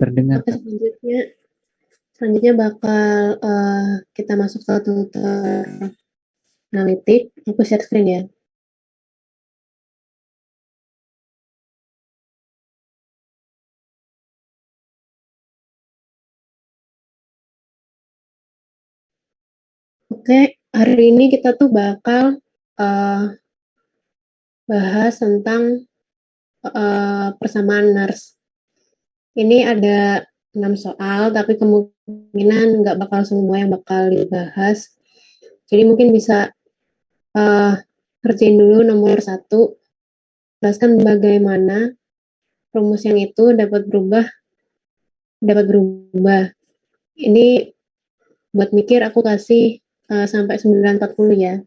terdengar, Oke, Kak. selanjutnya bakal kita masuk ke tutor analitik. Aku share screen ya. Oke, hari ini kita tuh bakal bahas tentang persamaan NARS. Ini ada 6 soal, tapi kemungkinan nggak bakal semua yang bakal dibahas. Jadi mungkin bisa kerjain dulu nomor 1, jelaskan bagaimana rumus yang itu dapat berubah. Ini buat mikir aku kasih sampai 9.40 ya.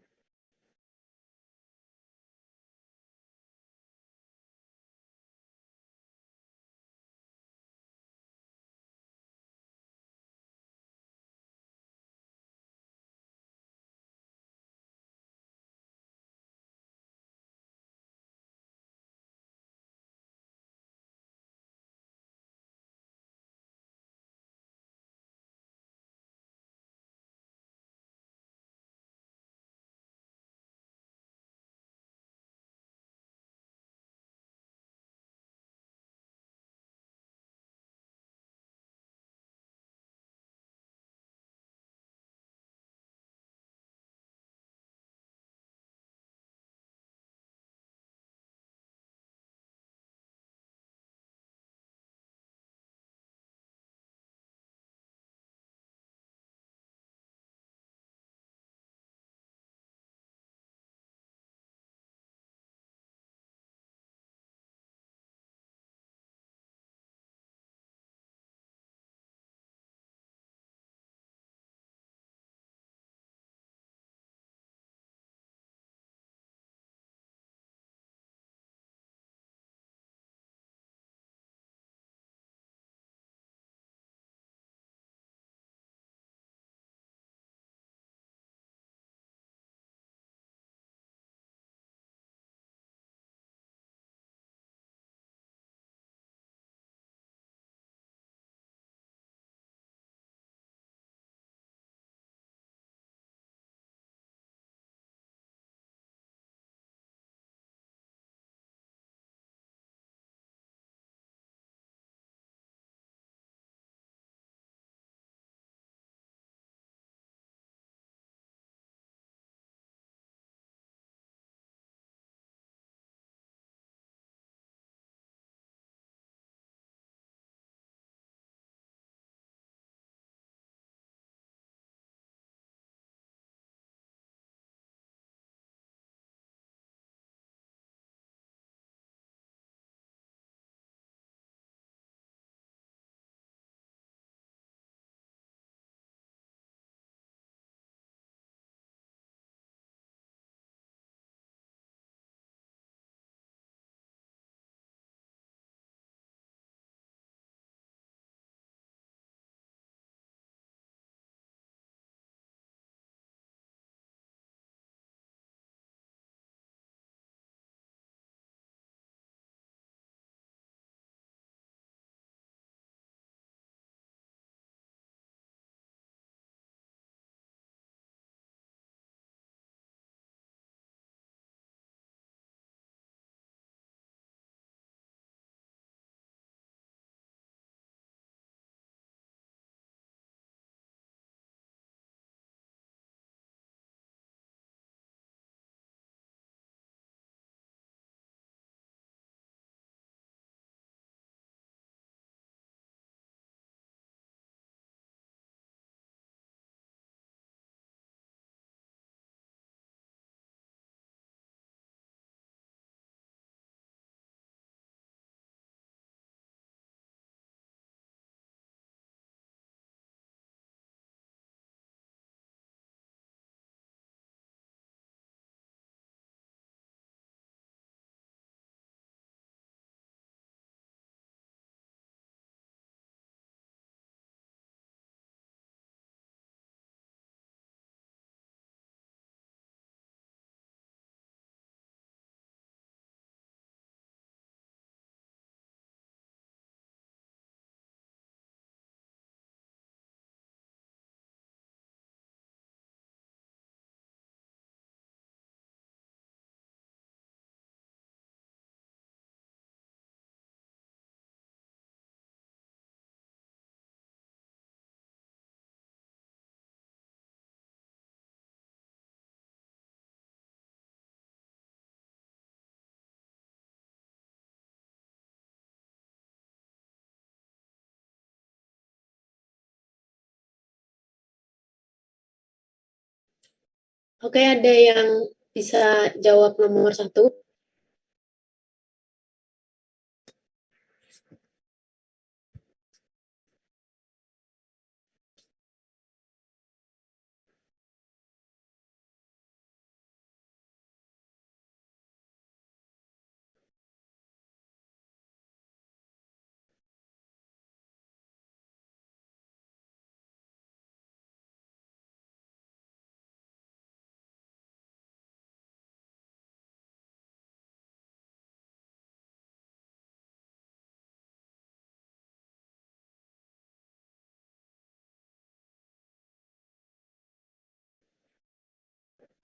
Oke, ada yang bisa jawab nomor satu?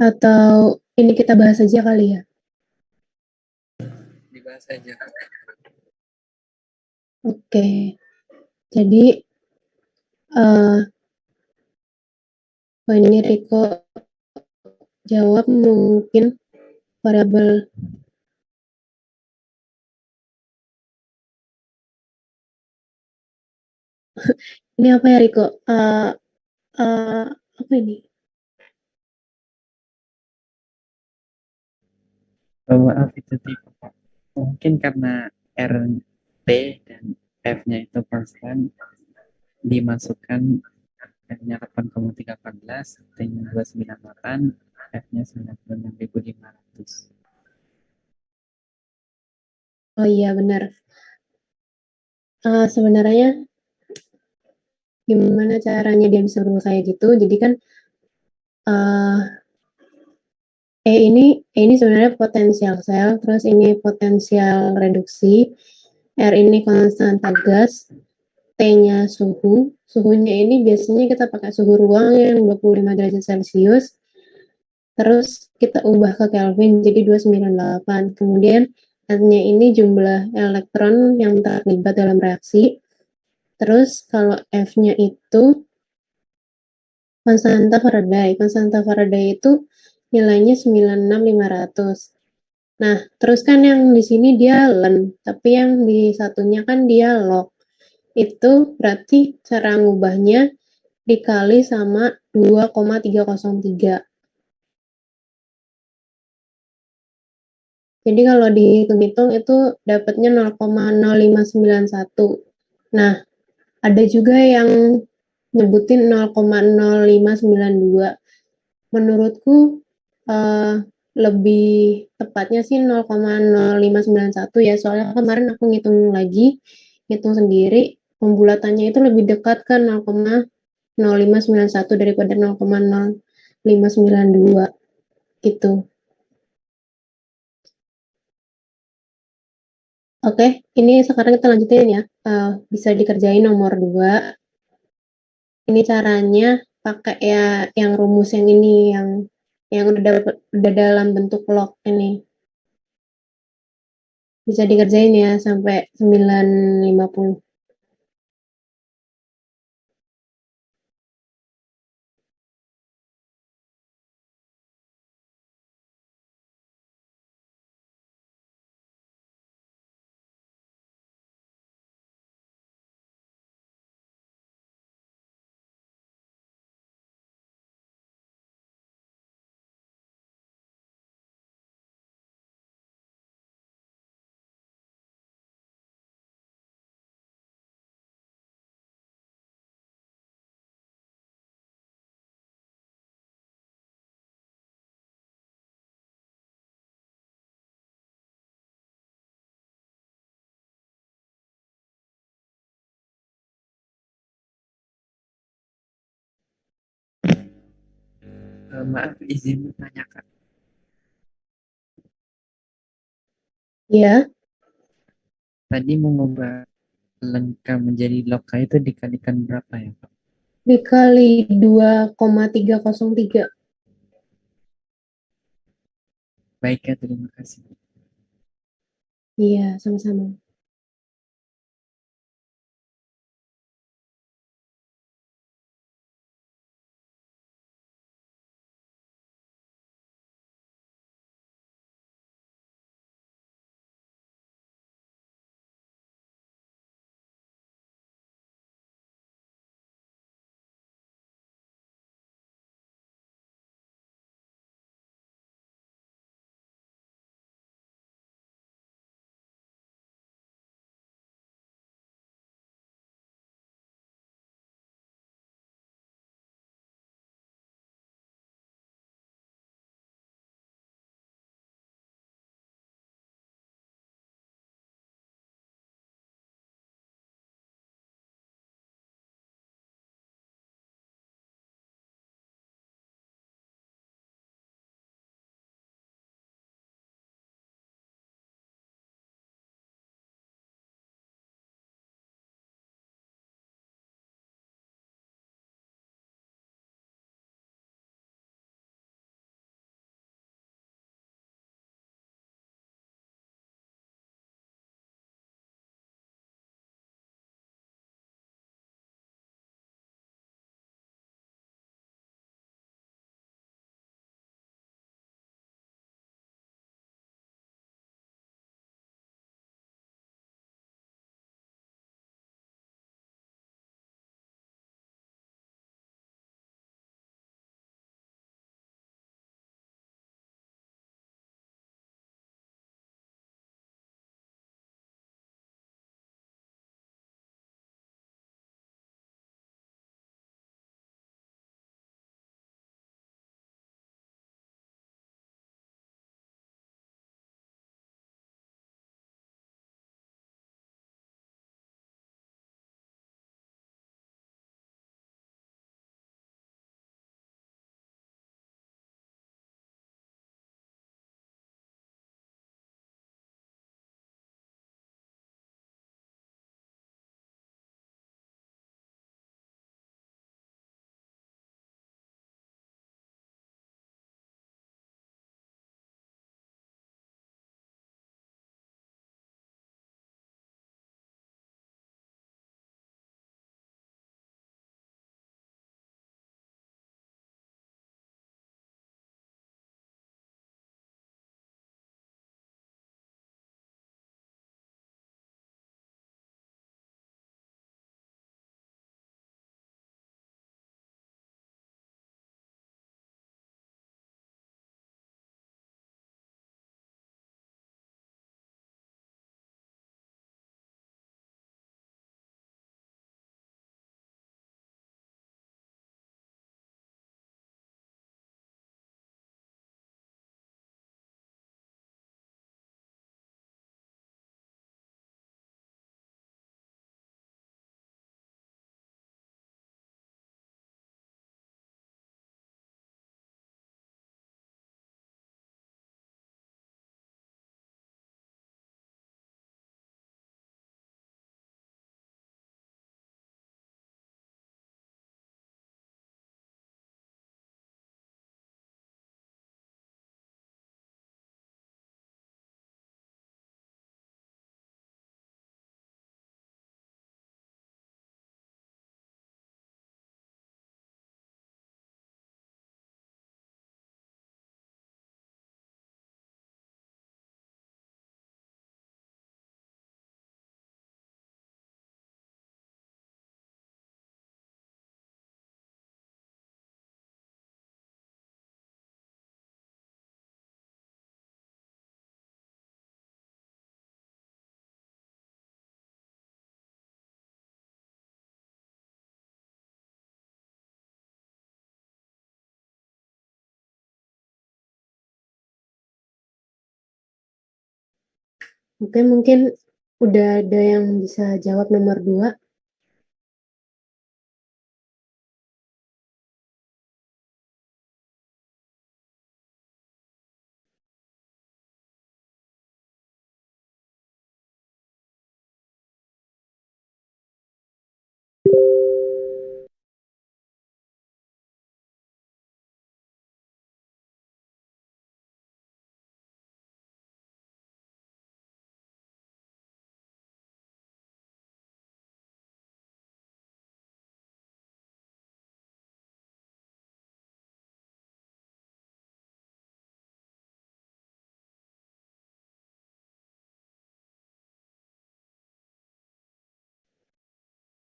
Atau ini kita bahas aja kali ya? Dibahas aja. Oke, jadi ini Riko jawab mungkin variabel. Ini apa ya Riko? Apa ini? Maaf itu tipe. Mungkin karena R, T, dan F-nya itu konstan, dimasukkan F-nya 8,314, T-nya 298, F-nya 96.500. Oh iya benar. Sebenarnya gimana caranya dia bisa berubah kayak gitu? Jadi kan uh, ini sebenarnya potensial sel, terus ini potensial reduksi, R ini konstanta gas, T-nya suhunya ini biasanya kita pakai suhu ruang yang 25 derajat Celcius, terus kita ubah ke Kelvin jadi 298. Kemudian N-nya ini jumlah elektron yang terlibat dalam reaksi, terus kalau F-nya itu konstanta Faraday itu nilainya 96.500. Nah, terus kan yang di sini dia len, tapi yang di satunya kan dia log. Itu berarti cara ngubahnya dikali sama 2,303. Jadi kalau dihitung-hitung itu dapatnya 0,0591. Nah, ada juga yang nyebutin 0,0592. Menurutku uh, lebih tepatnya sih 0,0591 ya, soalnya kemarin aku ngitung lagi, ngitung sendiri, pembulatannya itu lebih dekat ke 0,0591 daripada 0,0592 gitu. Oke, ini sekarang kita lanjutin ya. Bisa dikerjain nomor 2. Ini caranya pakai ya yang rumus yang ini, yang udah dalam bentuk log ini. Bisa dikerjain ya sampai 9.50. Maaf, izin bertanya Kak. Ya, Tadi mengubah lengkap menjadi loka itu dikalikan berapa ya Kak? dikali 2,303. Baik ya, terima kasih. Iya, sama-sama. Oke, mungkin udah ada yang bisa jawab nomor 2.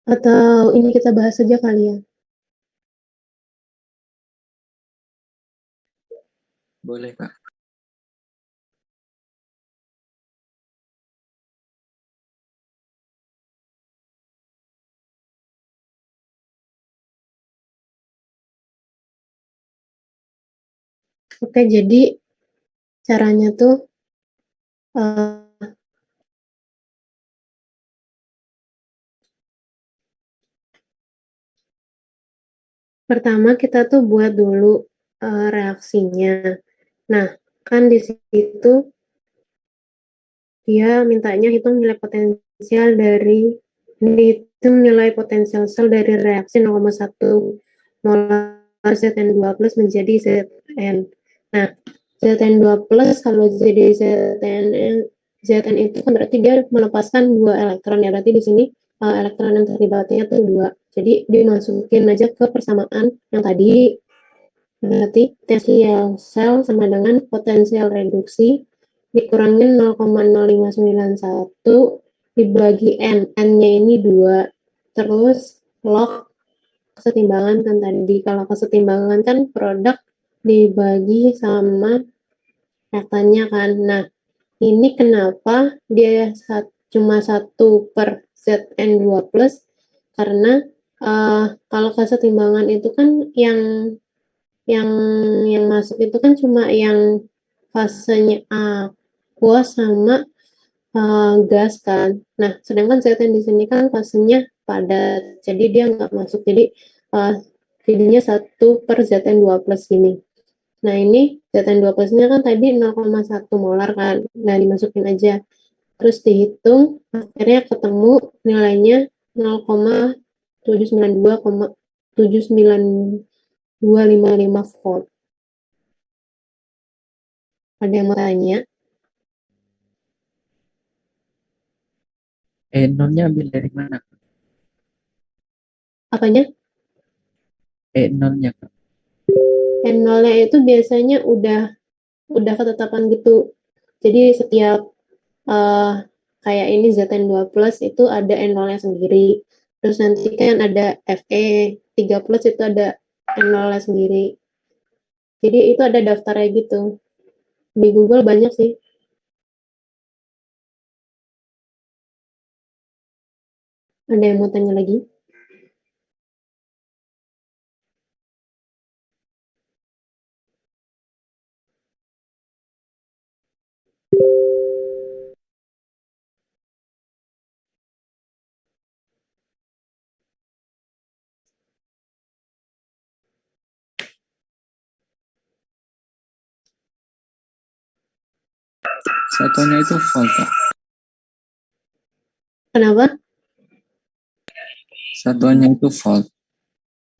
Atau ini kita bahas saja kali ya? Boleh, Kak. Oke, jadi caranya tuh eh, pertama kita tuh buat dulu reaksinya. Nah, kan di situ dia mintanya hitung nilai potensial dari hitung nilai potensial sel dari reaksi 0,1 molar Zn2 plus menjadi Zn. Nah, Zn2 plus kalau jadi Zn itu kan berarti dia melepaskan 2 elektron ya. Berarti di sini elektron yang terlibatnya tuh 2. Jadi dimasukin aja ke persamaan yang tadi. Berarti potensial sel sama dengan potensial reduksi dikurangin 0,0591 dibagi N. N-nya ini 2. Terus log kesetimbangan kan tadi. Kalau kesetimbangan kan produk dibagi sama reaktannya kan. Nah, ini kenapa dia cuma 1/Zn2 plus? Karena kalau kesetimbangan itu kan yang yang masuk itu kan cuma yang fasenya aqua sama gas kan. Nah, sedangkan Zn di sini kan fasenya padat, jadi dia nggak masuk. Jadi uh, jadinya 1/Zn2 plus gini. Nah, ini Zn2 plusnya kan tadi 0,1 molar kan. Nah, dimasukin aja. Terus dihitung, akhirnya ketemu nilainya 0,792,79255 volt. Ada yang mau tanya? Nolnya ambil dari mana? Apanya? Nolnya, Kak. N0-nya itu biasanya udah ketetapan gitu. Jadi setiap uh, kayak ini Zn2 plus itu ada N0-nya sendiri. Terus nanti kan ada Fe3 plus itu ada N0-nya sendiri. Jadi itu ada daftarnya gitu. Di Google banyak sih. Ada yang mau tanya lagi? Satuannya itu volt, Kak. Kenapa? Satuannya itu volt.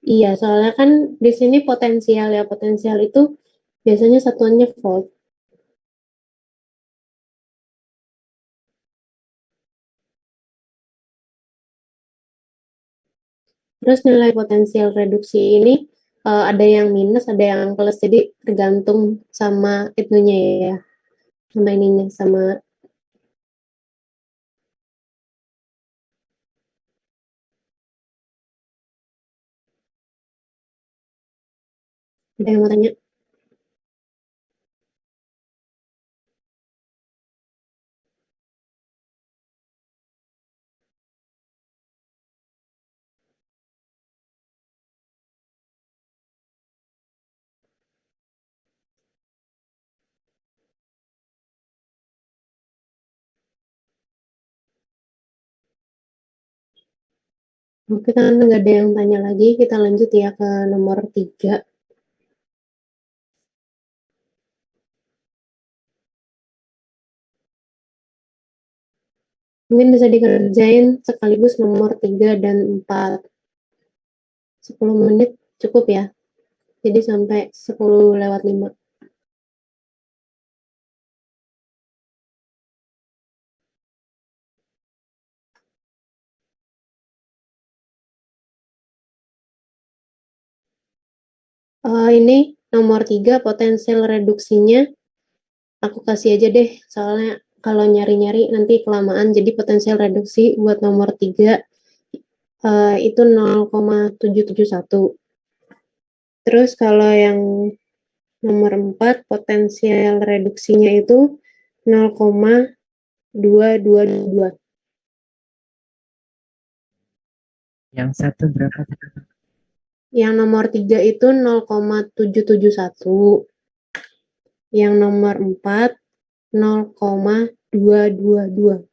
Iya, soalnya kan di sini potensial ya. Potensial itu biasanya satuannya volt. Terus nilai potensial reduksi ini ada yang minus, ada yang plus. Jadi tergantung sama itunya ya, sama ininya, sama ada yang mau tanya. Oke, kan nggak ada yang tanya lagi, kita lanjut ya ke nomor 3. Mungkin bisa dikerjain sekaligus nomor 3 dan 4. 10 menit cukup ya. Jadi sampai 10:05. Ini nomor 3 potensial reduksinya aku kasih aja deh, soalnya kalau nyari-nyari nanti kelamaan. Jadi potensial reduksi buat nomor 3 itu 0,771. Terus kalau yang nomor 4 potensial reduksinya itu 0,222. Yang satu berapa? Yang nomor 3 itu 0,771. Yang nomor 4 0,222.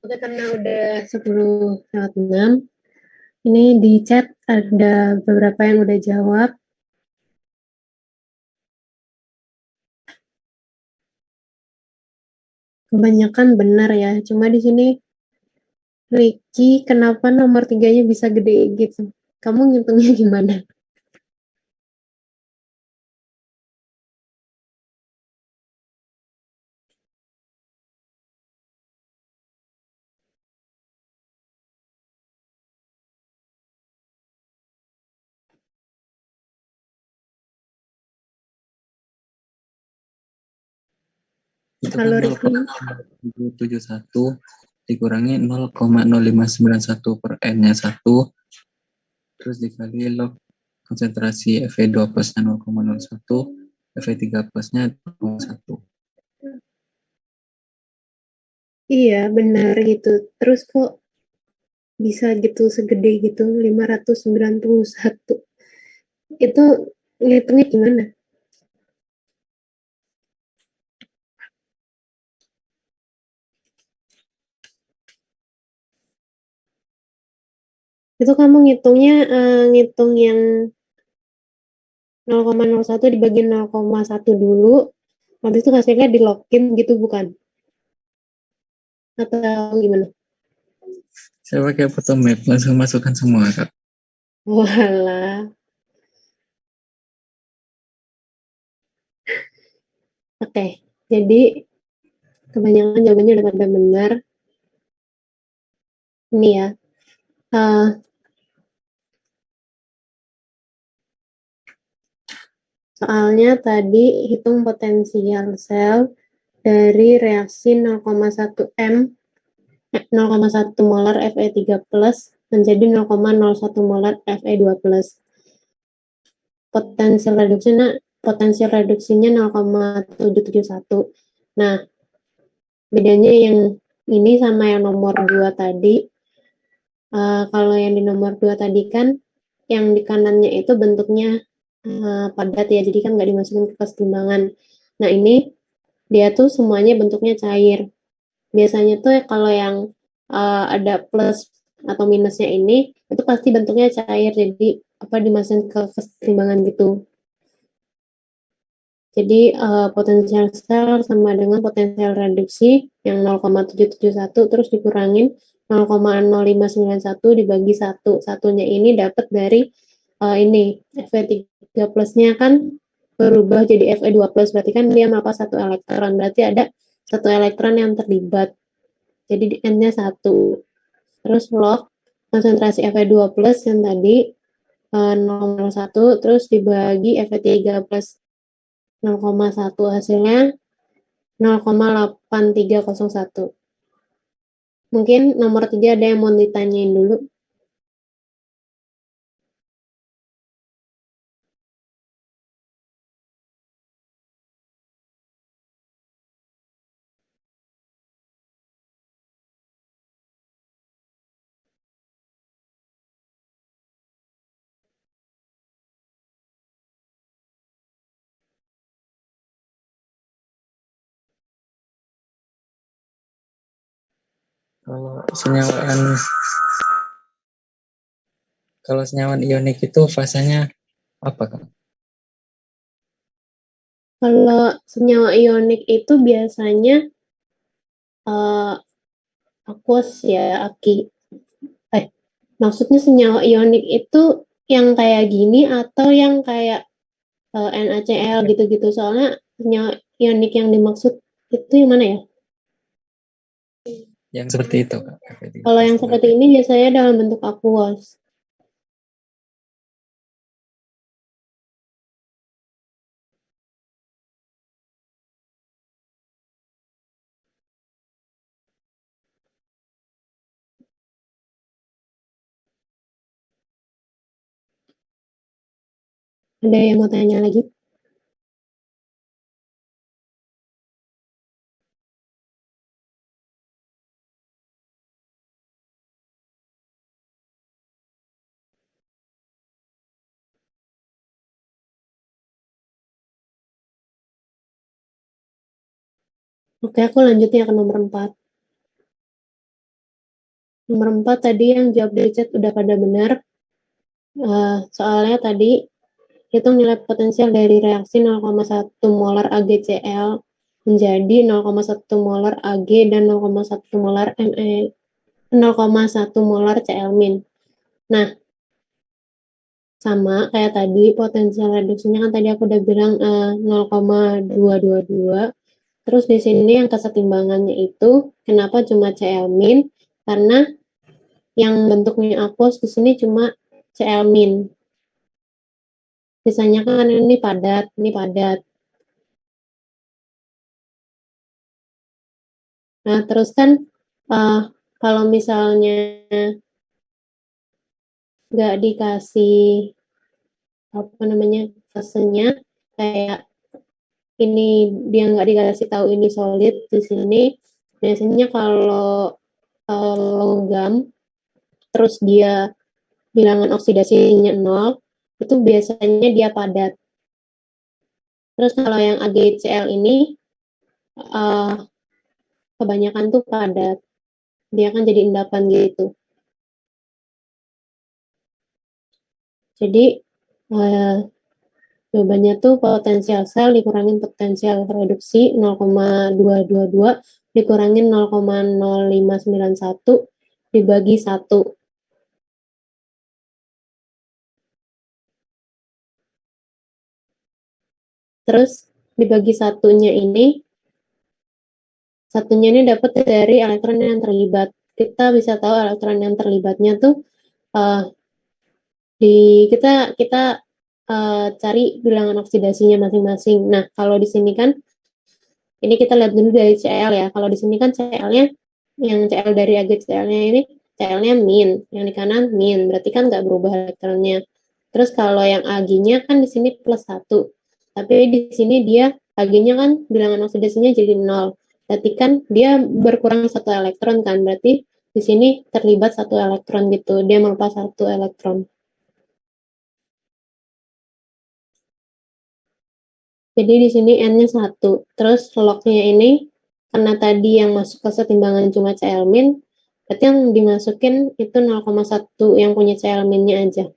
Oke, karena udah 10:06, ini di chat ada beberapa yang udah jawab. Kebanyakan benar ya, cuma di sini Ricky, kenapa nomor tiganya bisa gede gitu? Kamu ngitungnya gimana? Itu kan Halo Ricky. 0,771 dikurangi 0,0591 per N-nya 1, terus dikali log konsentrasi Fe2 plusnya 0,01, Fe3 plusnya 0,1. Iya, benar gitu. Terus kok bisa gitu segede gitu, 591. Itu ngitungnya gimana? Itu kamu ngitungnya ngitung yang 0,01 dibagi 0,1 dulu, habis itu hasilnya dilogin gitu bukan? Atau gimana? Saya pakai Photomap, langsung masukkan semua, Kak. Walah. Oke, jadi kebanyakan jawabannya udah pada benar. Ini ya, uh, soalnya tadi hitung potensial sel dari reaksi 0,1 M 0,1 molar Fe3 plus menjadi 0,01 molar Fe2 plus. Potensial reduksinya 0,771. Nah, bedanya yang ini sama yang nomor 2 tadi. Kalau yang di nomor 2 tadi kan yang di kanannya itu bentuknya padat ya, jadi kan nggak dimasukin ke kesetimbangan. Nah, ini dia tuh semuanya bentuknya cair. Biasanya tuh kalau yang ada plus atau minusnya ini itu pasti bentuknya cair, jadi apa dimasukin ke kesetimbangan gitu. Jadi potensial sel sama dengan potensial reduksi yang 0,771 terus dikurangin 0,0591 dibagi 1. Satunya ini dapat dari ini Fe3 plusnya kan berubah jadi Fe2 plus, berarti kan dia melepas 1 elektron, berarti ada 1 elektron yang terlibat. Jadi N-nya 1. Terus log konsentrasi Fe2 plus yang tadi 0,01 terus dibagi Fe3 plus 0,1 hasilnya 0,8301. Mungkin nomor 3 ada yang mau ditanyain dulu. Kalau senyawa ionik itu fasanya apa, Kak? Kalau senyawa ionik itu biasanya uh, aqueous ya, Aki. Maksudnya senyawa ionik itu yang kayak gini atau yang kayak NaCl gitu-gitu. Soalnya senyawa ionik yang dimaksud itu yang mana ya? Yang seperti itu, Kak. Kalau yang seperti ini biasanya dalam bentuk aqueous. Ada yang mau tanya lagi? Oke, aku lanjut ya ke nomor 4. Nomor 4 tadi yang jawab di chat udah pada benar. Soalnya tadi hitung nilai potensial dari reaksi 0,1 molar AgCl menjadi 0,1 molar Ag dan 0,1 molar Me 0,1 molar Cl-. Nah, sama kayak tadi potensial reduksinya kan tadi aku udah bilang 0,222. Terus di sini yang kesetimbangannya itu kenapa cuma Cl-? Karena yang bentuknya aqueous di sini cuma Cl-. Sisanya kan ini padat, ini padat. Nah, terus kan kalau misalnya nggak dikasih apa namanya fasenya kayak ini dia nggak dikasih tahu ini solid di sini biasanya kalau logam terus dia bilangan oksidasinya 0 itu biasanya dia padat. Terus kalau yang AgCl ini uh, kebanyakan tuh padat, dia kan jadi endapan gitu. Jadi jawabannya tuh potensial sel dikurangin potensial reduksi 0,222 dikurangin 0,0591 dibagi 1. Terus dibagi satunya ini dapat dari elektron yang terlibat. Kita bisa tahu elektron yang terlibatnya tuh uh, kita cari bilangan oksidasinya masing-masing. Nah, kalau di sini kan ini kita lihat dulu dari Cl ya. Kalau di sini kan Cl-nya yang Cl dari AgCl-nya ini Cl-nya min, yang di kanan min, berarti kan nggak berubah elektronnya. Terus kalau yang Ag-nya kan di sini plus 1. Tapi di sini dia Ag-nya kan bilangan oksidasinya jadi 0. Berarti kan dia berkurang satu elektron kan, berarti di sini terlibat satu elektron gitu. Dia melepas satu elektron. Jadi di sini N-nya 1. Terus log-nya ini, karena tadi yang masuk ke setimbangan cuma Cl-, berarti yang dimasukin itu 0,1 yang punya Cl-nya aja.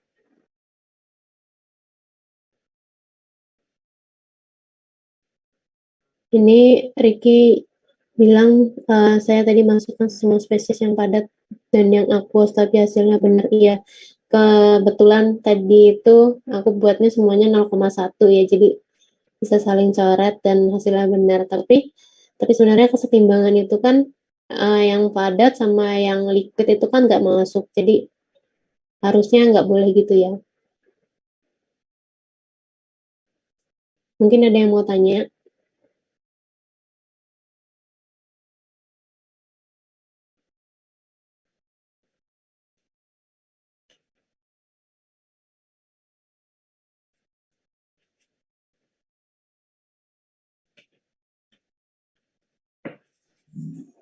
Ini Ricky bilang saya tadi masukkan semua spesies yang padat dan yang aqueous, tapi hasilnya benar. Iya, kebetulan tadi itu aku buatnya semuanya 0,1 ya, jadi bisa saling coret dan hasilnya benar. Tapi sebenarnya kesetimbangan itu kan yang padat sama yang liquid itu kan nggak masuk, jadi harusnya nggak boleh gitu ya. Mungkin ada yang mau tanya.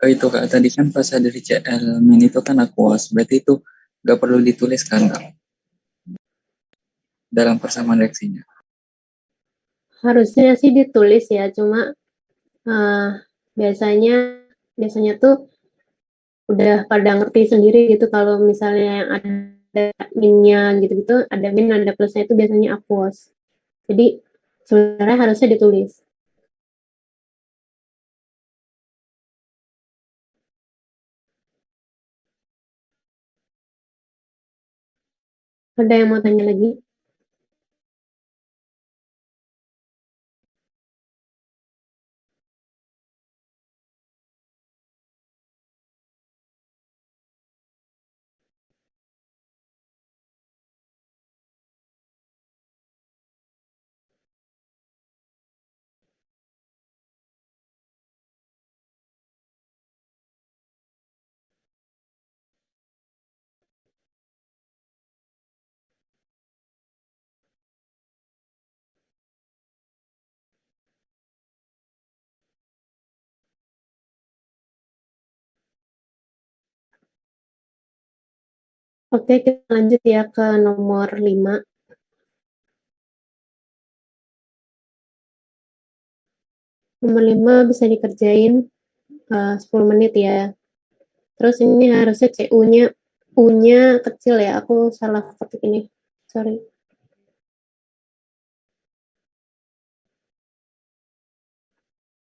Itu Kak, tadi kan pas ada di Cl min itu kan aqueous, berarti itu nggak perlu ditulis kan Kak, dalam persamaan reaksinya. Harusnya sih ditulis ya, cuma biasanya tuh udah pada ngerti sendiri gitu kalau misalnya yang ada minnya gitu-gitu, ada min ada plusnya itu biasanya aqueous. Jadi sebenarnya harusnya ditulis. Ada yang mau tanya lagi? Oke, kita lanjut ya ke nomor 5. Nomor 5 bisa dikerjain 10 menit ya. Terus ini harusnya CU-nya U-nya kecil ya. Aku salah ketik ini. Sorry.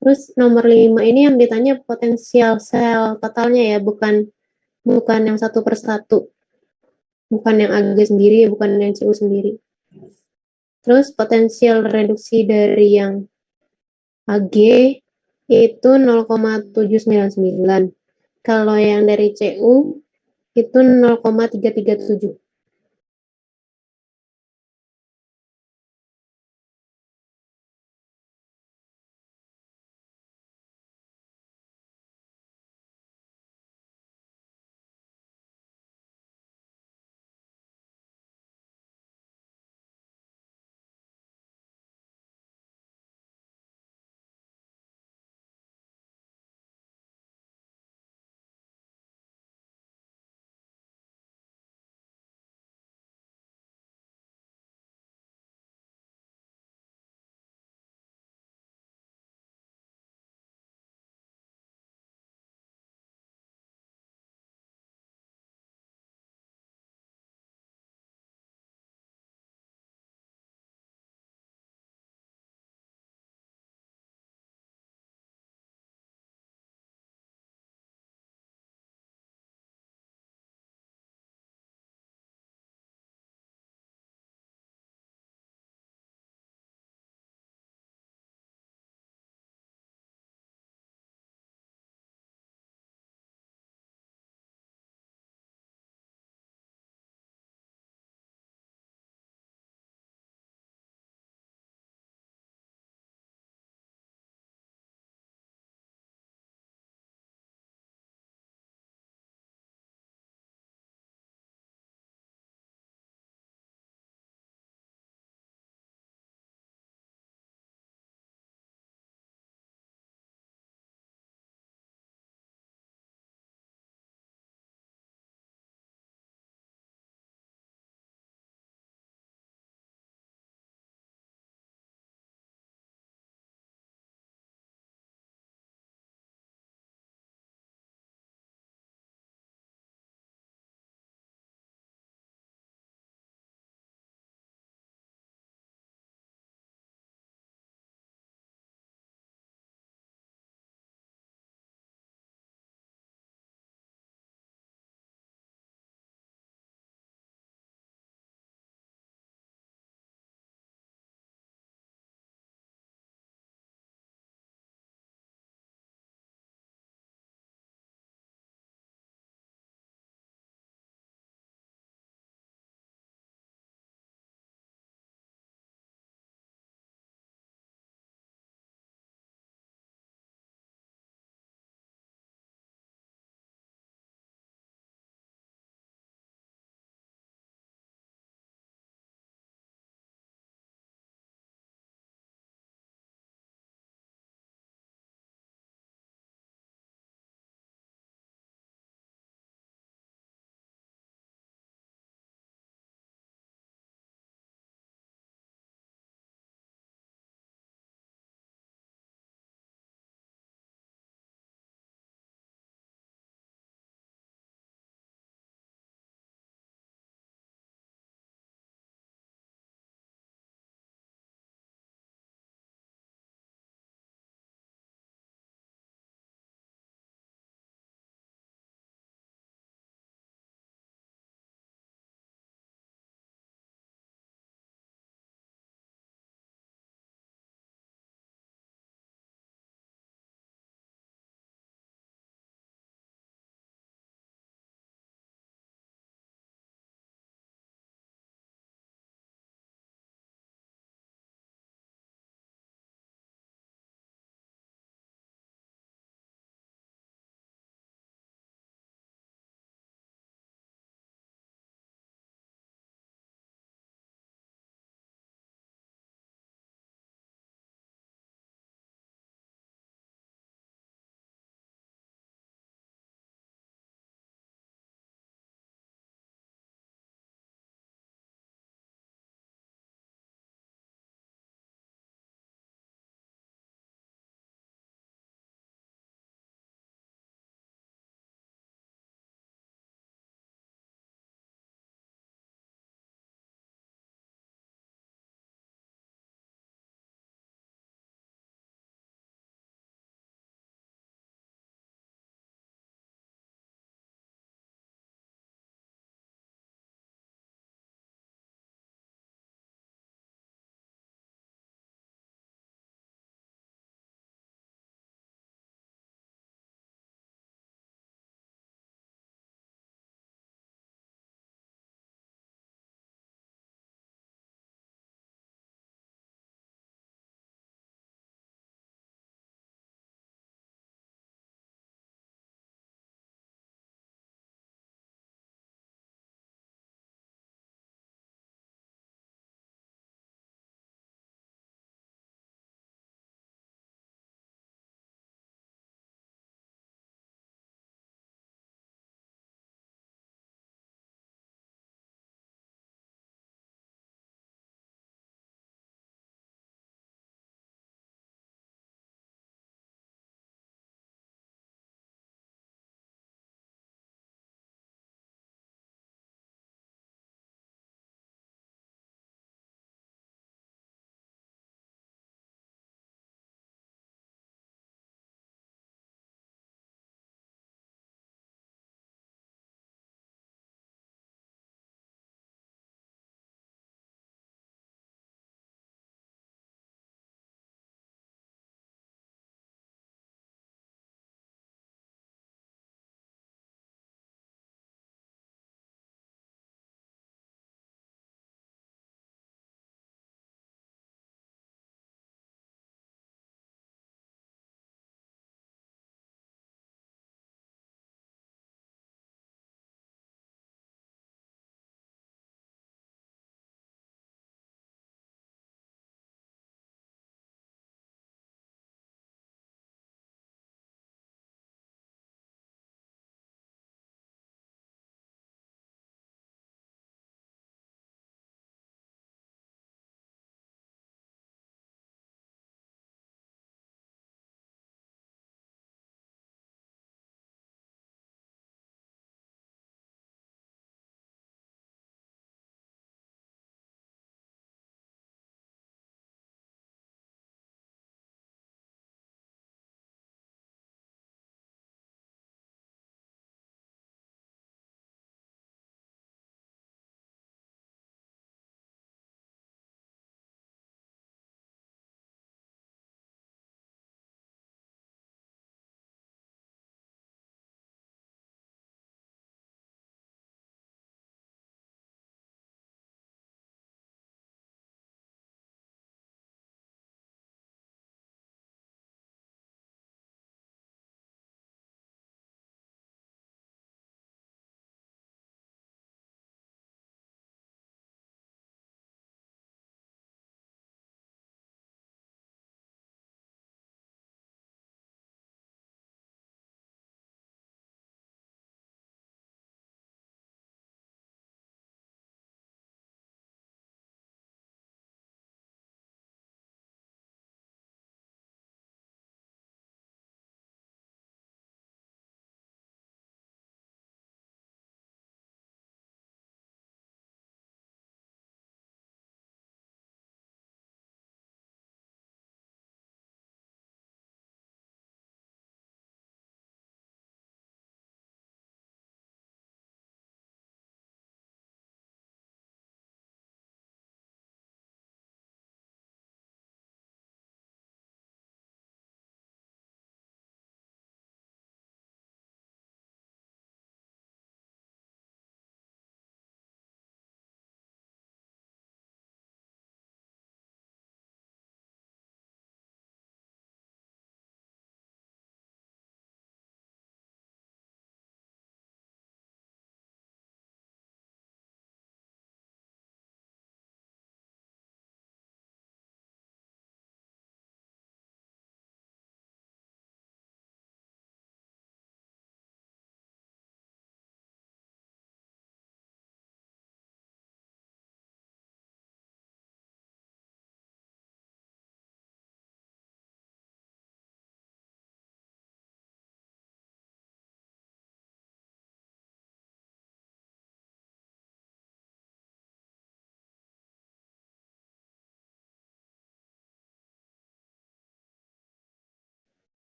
Terus nomor 5 ini yang ditanya potensial sel totalnya ya, bukan bukan yang satu per satu. Bukan yang AG sendiri, bukan yang CU sendiri. Terus potensial reduksi dari yang AG itu 0,799. Kalau yang dari CU itu 0,337.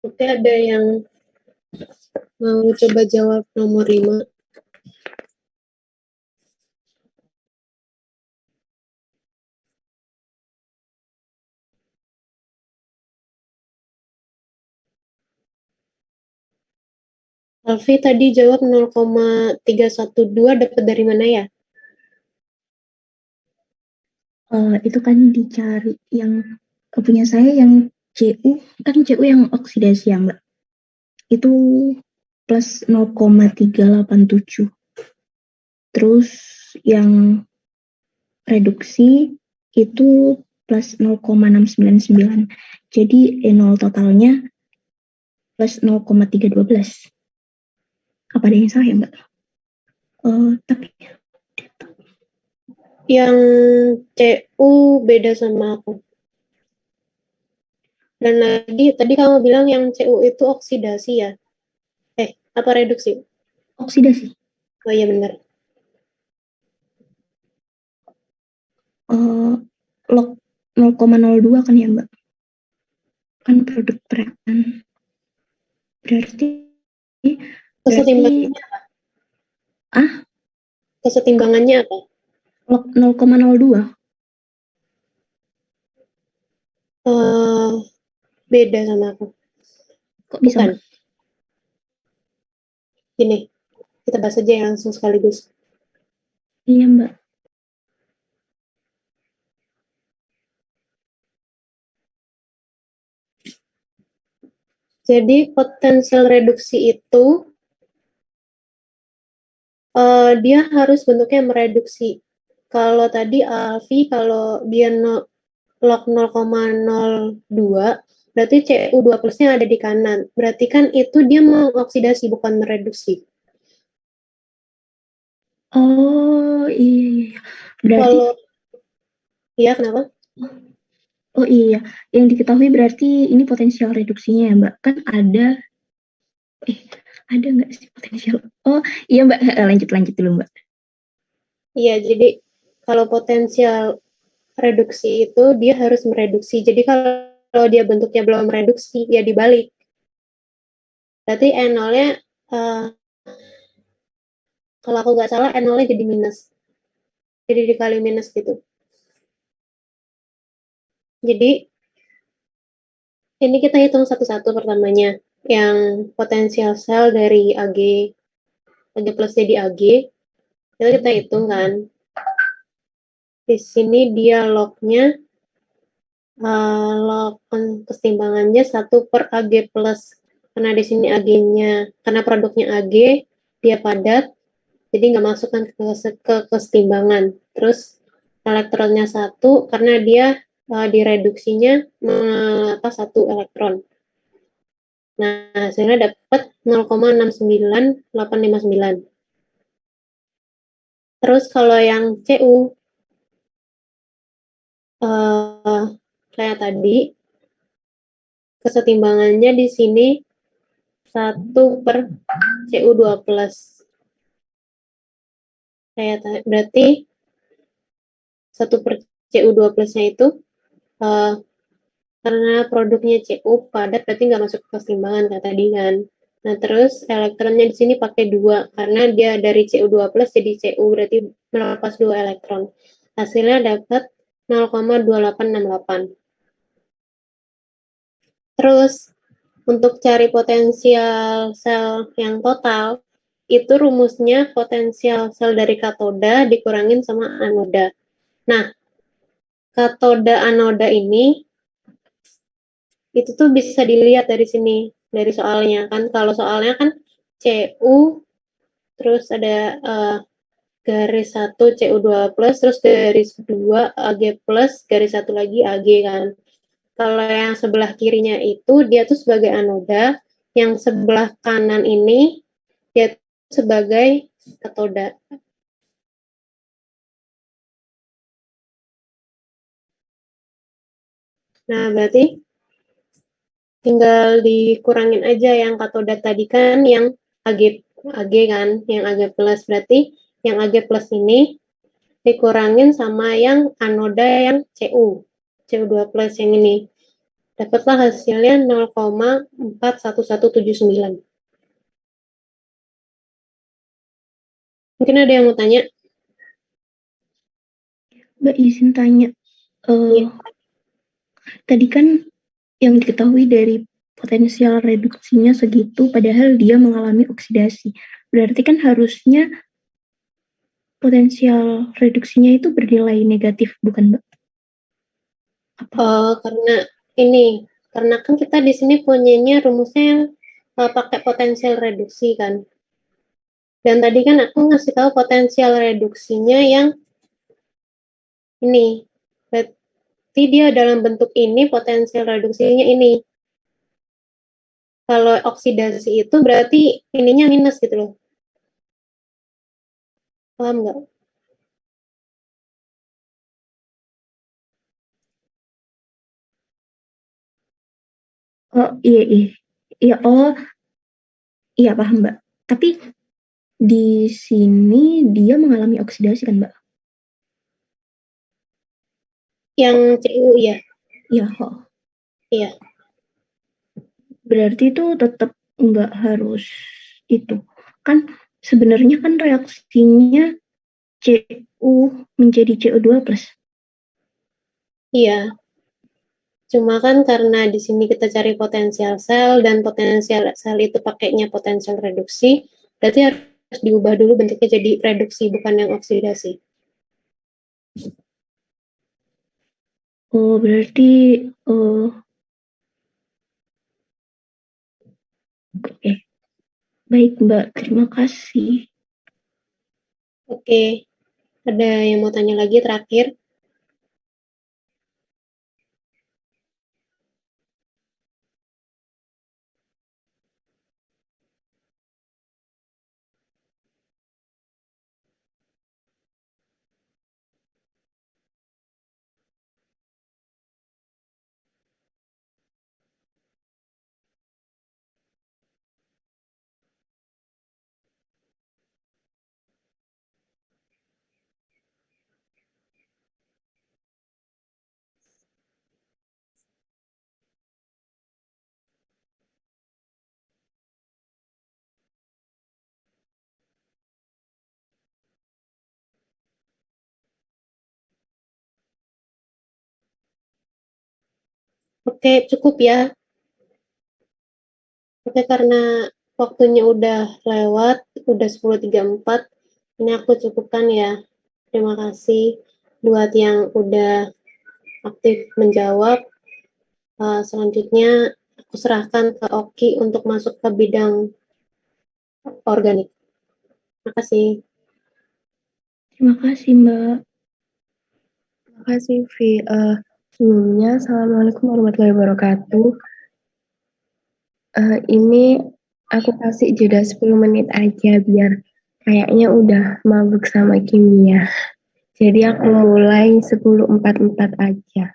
Oke, ada yang mau coba jawab nomor 5? Alfi tadi jawab 0,312 dapat dari mana ya? Itu kan dicari yang punya saya yang CU, kan CU yang oksidasi ya Mbak. Itu plus 0,387. Terus yang reduksi itu plus 0,699. Jadi E0 totalnya plus 0,312. Apa ada yang salah ya Mbak? Tapi Yang CU beda sama aku. Dan lagi, tadi kamu bilang yang CU itu oksidasi ya? Apa reduksi? oksidasi. Oh iya benar. Log 0,02 kan ya Mbak? Kan produk peredaran. Berarti Kesetimbangannya apa? Kesetimbangannya apa? log 0,02. Beda sama aku. Kok bisa? Bukan. Gini, kita bahas aja yang langsung sekaligus. Iya Mbak. Jadi potensial reduksi itu dia harus bentuknya mereduksi. Kalau tadi Alfi, kalau dia log 0,02, berarti CU2 plusnya ada di kanan. Berarti kan itu dia mengoksidasi, bukan mereduksi. Oh iya. Berarti Kalau iya, kenapa? oh iya, yang diketahui berarti ini potensial reduksinya ya Mbak. Kan ada nggak sih potensial? Oh iya Mbak, lanjut dulu Mbak. Iya, jadi kalau potensial reduksi itu dia harus mereduksi. Jadi kalau dia bentuknya belum mereduksi, ya dibalik. Berarti N0-nya, kalau aku nggak salah, N0-nya jadi minus. Jadi dikali minus gitu. Jadi, ini kita hitung satu-satu pertamanya. Yang potensial sel dari AG plus jadi AG, itu kita hitung kan. Di sini dia log-nya, log kesetimbangannya 1 per AG plus. Karena di sini AG-nya, karena produknya AG, dia padat, jadi nggak masuk kan ke kesetimbangan. Terus elektronnya 1, karena dia direduksinya mengatas 1 elektron. Nah, hasilnya dapat 0,69859. Terus kalau yang CU, kayak tadi, kesetimbangannya di sini 1 per CU2 plus. Berarti 1 per CU2 plusnya itu karena produknya CU padat, berarti nggak masuk ke kesetimbangan kayak tadi kan. Nah, terus elektronnya di sini pakai 2, karena dia dari CU2 plus jadi CU, berarti melepas 2 elektron. Hasilnya dapat 0,2868. Terus, untuk cari potensial sel yang total, itu rumusnya potensial sel dari katoda dikurangin sama anoda. Nah, katoda anoda ini itu tuh bisa dilihat dari sini, dari soalnya kan. Kalau soalnya kan CU, terus ada garis 1 CU2 plus, terus garis 2 AG plus, garis 1 lagi AG kan. Kalau yang sebelah kirinya itu dia tuh sebagai anoda, yang sebelah kanan ini dia sebagai katoda. Nah, berarti tinggal dikurangin aja yang katoda tadi kan, yang AG kan, yang AG plus. Berarti yang AG plus ini dikurangin sama yang anoda yang CU2 plus yang ini. Dapatlah hasilnya 0,41179. Mungkin ada yang mau tanya? Mbak izin tanya. Iya. Tadi kan yang diketahui dari potensial reduksinya segitu, padahal dia mengalami oksidasi. Berarti kan harusnya potensial reduksinya itu bernilai negatif, bukan Mbak? Karena kan kita di sini punyanya rumusnya yang pakai potensial reduksi kan. Dan tadi kan aku ngasih tahu potensial reduksinya yang ini. Berarti dia dalam bentuk ini, potensial reduksinya ini. Kalau oksidasi itu berarti ininya minus gitu loh. Paham nggak? Oh iya iya iya iya paham Mbak. Tapi di sini dia mengalami oksidasi kan Mbak? Yang CU ya. Iya. Iya. Berarti itu tetap nggak harus itu. Kan sebenarnya kan reaksinya Cu menjadi CO2 plus. Iya. Cuma kan karena di sini kita cari potensial sel dan potensial sel itu pakainya potensial reduksi, berarti harus diubah dulu bentuknya jadi reduksi bukan yang oksidasi. Oh berarti oke. Baik Mbak, terima kasih. Oke. Ada yang mau tanya lagi terakhir? Oke, cukup ya. Oke, karena waktunya udah lewat, udah 10.34, ini aku cukupkan ya. Terima kasih buat yang udah aktif menjawab. Selanjutnya aku serahkan ke Oki untuk masuk ke bidang organik. Terima kasih. Terima kasih Mbak. Terima kasih, Vi. Sebelumnya, Assalamualaikum warahmatullahi wabarakatuh. Ini aku kasih jeda 10 menit aja biar kayaknya udah mabuk sama kimia. Jadi aku mulai 10.44 aja.